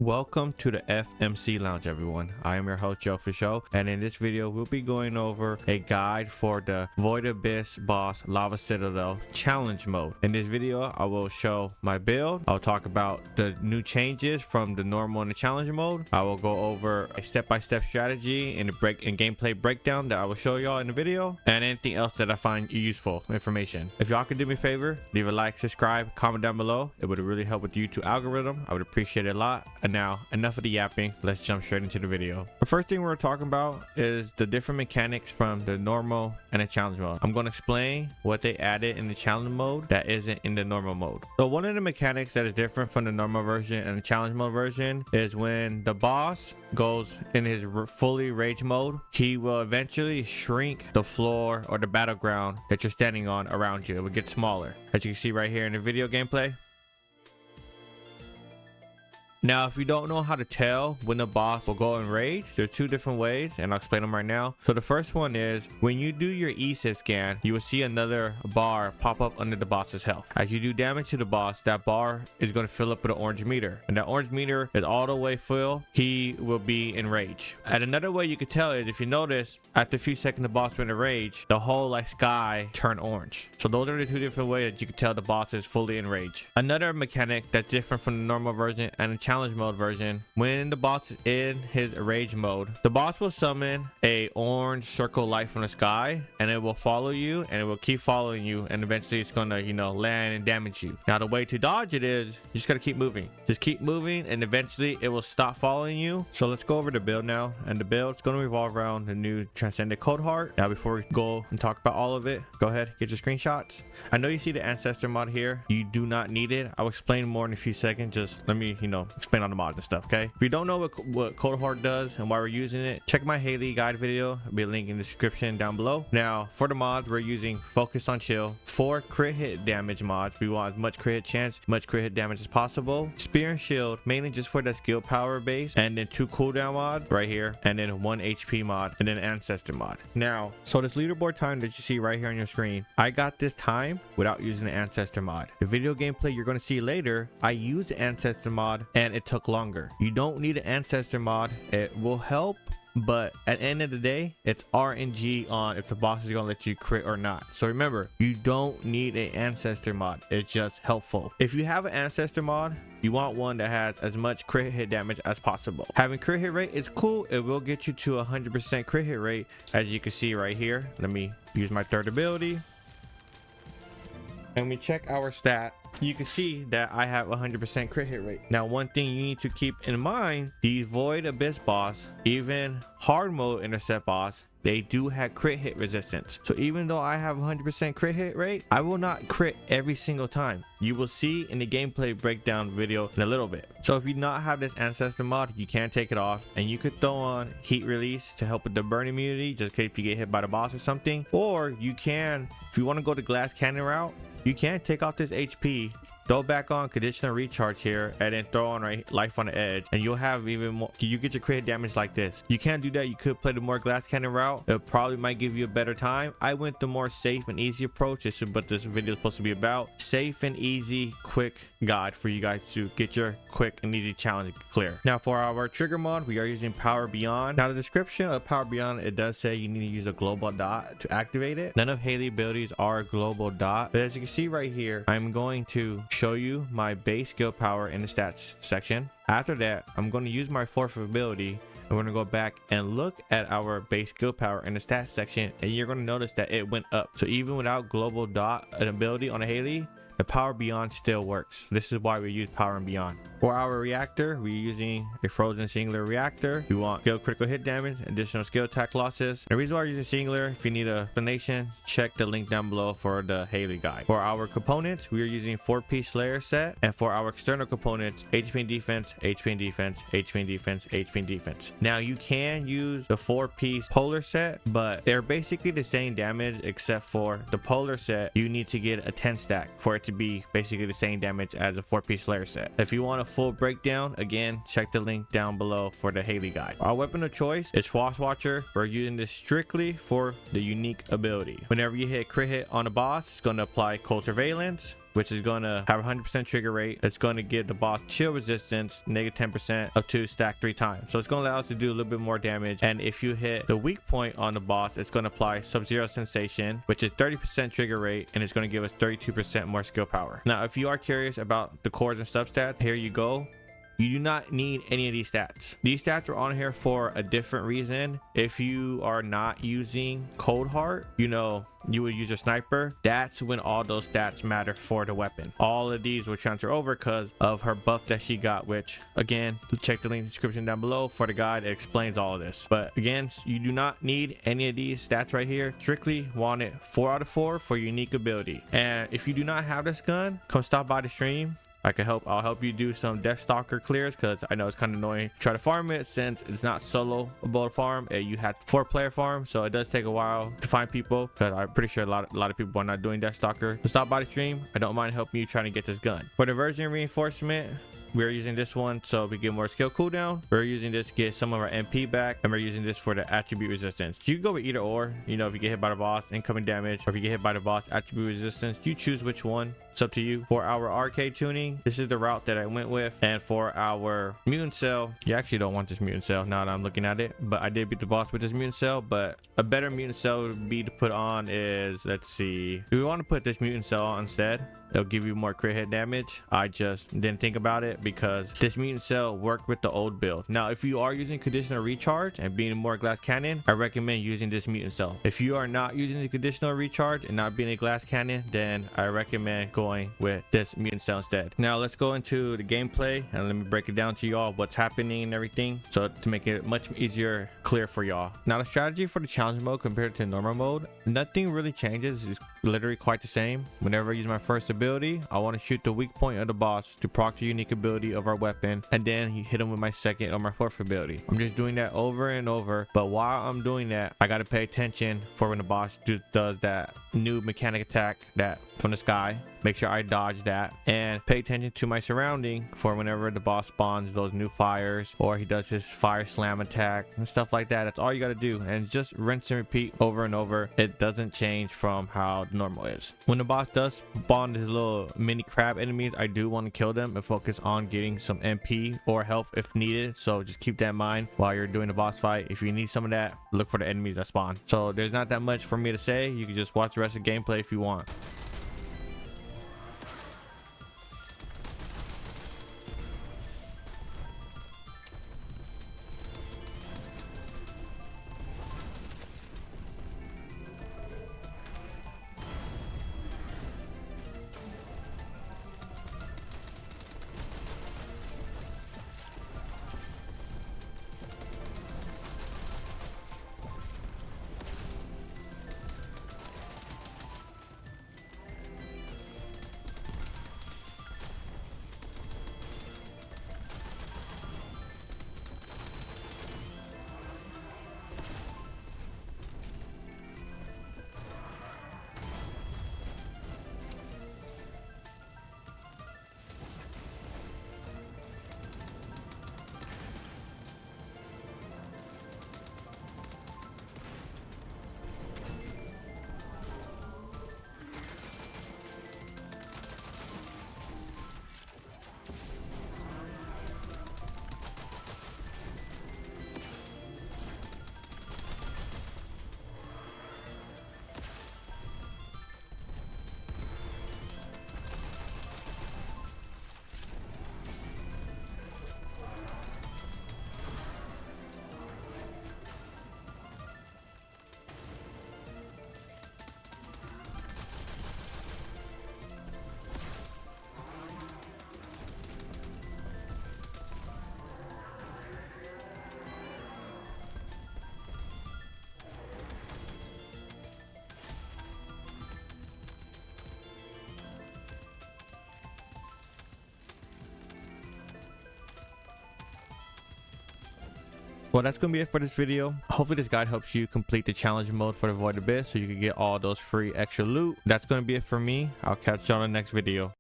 Welcome to the FMC Lounge, everyone. I am your host, Joe for Show, and in this video, we'll be going over a guide for the Void Abyss Boss Lava Citadel Challenge Mode. In this video, I will show my build. I'll talk about the new changes from the normal and the challenge mode. I will go over a step-by-step strategy and gameplay breakdown that I will show y'all in the video, and anything else that I find useful information. If y'all could do me a favor, leave a like, subscribe, comment down below. It would really help with the YouTube algorithm. I would appreciate it a lot. And now, enough of the yapping, let's jump straight into the video. The first thing we're talking about is the different mechanics from the normal and the challenge mode. I'm going to explain what they added in the challenge mode that isn't in the normal mode. So one of the mechanics that is different from the normal version and the challenge mode version is when the boss goes in his fully rage mode, he will eventually shrink the floor or the battleground that you're standing on around you. It will get smaller, as you can see right here in the video gameplay. Now, if you don't know how to tell when the boss will go in rage, there's two different ways, and I'll explain them right now. So the first one is when you do your ESIF scan, you will see another bar pop up under the boss's health. As you do damage to the boss, that bar is going to fill up with an orange meter, and that orange meter is all the way full. He will be in rage. And another way you can tell is if you notice after a few seconds the boss went in rage, the whole sky turned orange. So those are the two different ways that you can tell the boss is fully in rage. Another mechanic that's different from the normal version and the challenge mode version, when the boss is in his rage mode, the boss will summon a orange circle light from the sky, and it will follow you, and it will keep following you, and eventually it's gonna land and damage you. Now the way to dodge it is you just gotta keep moving, and eventually it will stop following you. So let's go over the build now, and the build is going to revolve around the new Transcendent Cold Heart. Now before we go and talk about all of it, go ahead, get your screenshots. I know you see the ancestor mod here. You do not need it. I'll explain more in a few seconds. Just let me explain on the mods and stuff. Okay, if you don't know what Cold Heart does and why we're using it, check my Hailey guide video. There'll be a link in the description down below. Now for the mods, we're using Focus on Chill, 4 crit hit damage mods. We want as much crit hit chance, much crit hit damage as possible. Spear and Shield, mainly just for that skill power base, and then 2 cooldown mods right here, and then 1 HP mod, and then ancestor mod. Now, so this leaderboard time that you see right here on your screen, I got this time without using the ancestor mod. The video gameplay you're going to see later, I used the ancestor mod and it took longer. You don't need an ancestor mod. It will help, but at the end of the day, it's RNG on if the boss is gonna let you crit or not. So remember, you don't need an ancestor mod. It's just helpful. If you have an ancestor mod, you want one that has as much crit hit damage as possible. Having crit hit rate is cool. It will get you to 100% crit hit rate, as you can see right here. Let me use my third ability, and we check our stat. You can see that I have 100% crit hit rate. Now, one thing you need to keep in mind, these Void Abyss boss, even hard mode intercept boss, they do have crit hit resistance. So even though I have 100% crit hit rate, I will not crit every single time. You will see in the gameplay breakdown video in a little bit. So if you do not have this ancestor mod, you can take it off, and you could throw on heat release to help with the burn immunity, just in case you get hit by the boss or something. Or you can, if you want to go the glass cannon route, you can take off this HP, throw back on conditional recharge here, and then throw on life on the edge, and you'll have even more. You get your crit damage like this. You can't do that. You could play the more glass cannon route. It probably might give you a better time. I went the more safe and easy approach. This is what this video is supposed to be about. Safe and easy, quick guide for you guys to get your quick and easy challenge clear. Now for our trigger mod, we are using Power Beyond. Now the description of Power Beyond, it does say you need to use a global dot to activate it. None of Hailey abilities are a global dot, but as you can see right here, I'm going to show you my base skill power in the stats section. After that, I'm going to use my 4th ability. I'm going to go back and look at our base skill power in the stats section, and you're going to notice that it went up. So even without global dot an ability on a Hailey, the Power Beyond still works. This is why we use Power and Beyond. For our reactor, we're using a frozen singular reactor. We want skill critical hit damage, additional skill attack losses. The reason why we're using singular, if you need an explanation, check the link down below for the Hailey guide. For our components, we are using 4-piece Slayer set, and for our external components, HP and defense, HP and defense, HP and defense, HP and defense. Now you can use the 4-piece polar set, but they're basically the same damage, except for the polar set, you need to get a 10 stack for it to be basically the same damage as a 4-piece Slayer set. If you want a full breakdown, again, check the link down below for the Hailey guide. Our weapon of choice is Frost Watcher. We're using this strictly for the unique ability. Whenever you hit crit hit on a boss, it's going to apply cold surveillance. which is going to have 100% trigger rate. It's going to give the boss chill resistance -10% up to stack 3 times. So it's going to allow us to do a little bit more damage. And if you hit the weak point on the boss, it's going to apply Sub-Zero Sensation, which is 30% trigger rate, and it's going to give us 32% more skill power. Now, if you are curious about the cores and substats, here you go. You do not need any of these stats. These stats are on here for a different reason. If you are not using Cold Heart, you know, you would use a sniper. That's when all those stats matter for the weapon. All of these will transfer over because of her buff that she got, which again, check the link in the description down below for the guide that explains all of this. But again, you do not need any of these stats right here. Strictly want it 4 out of 4 for unique ability. And if you do not have this gun, come stop by the stream. I'll help you do some Deathstalker clears, because I know it's kind of annoying to try to farm it since it's not solo able to farm. You have 4-player farm, so it does take a while to find people, because I'm pretty sure a lot of people are not doing Deathstalker. So stop by the stream. I don't mind helping you trying to get this gun. For the version reinforcement, we're using this one so we get more skill cooldown. We're using this to get some of our MP back, and we're using this for the attribute resistance. You can go with either or. You know, if you get hit by the boss, incoming damage, or if you get hit by the boss, attribute resistance, you choose which one. It's up to you. For our arcade tuning, this is the route that I went with. And for our mutant cell, you actually don't want this mutant cell now that I'm looking at it, but I did beat the boss with this mutant cell. But a better mutant cell would be to put on is, let's see, do we want to put this mutant cell on instead? It'll give you more crit hit damage. I just didn't think about it because this mutant cell worked with the old build. Now, if you are using conditional recharge and being more glass cannon, I recommend using this mutant cell. If you are not using the conditional recharge and not being a glass cannon, then I recommend going with this mutant cell instead. Now let's go into the gameplay and let me break it down to y'all what's happening and everything, so to make it much easier clear for y'all. Now the strategy for the challenge mode compared to normal mode, nothing really changes. It's literally quite the same. Whenever I use my first ability, I want to shoot the weak point of the boss to proc the unique ability of our weapon, and then you hit him with my second or my fourth ability. I'm just doing that over and over, but while I'm doing that, I got to pay attention for when the boss does that new mechanic attack that from the sky. Make sure I dodge that, and pay attention to my surrounding for whenever the boss spawns those new fires, or he does his fire slam attack and stuff like that. That's all you got to do, and just rinse and repeat over and over. It doesn't change from how normal is. When the boss does spawn his little mini crab enemies, I do want to kill them and focus on getting some MP or health if needed. So just keep that in mind while you're doing the boss fight. If you need some of that, look for the enemies that spawn. So there's not that much for me to say. You can just watch the rest of the gameplay if you want. Well, that's gonna be it for this video. Hopefully this guide helps you complete the challenge mode for the Void Abyss so you can get all those free extra loot. That's gonna be it for me. I'll catch you on the next video.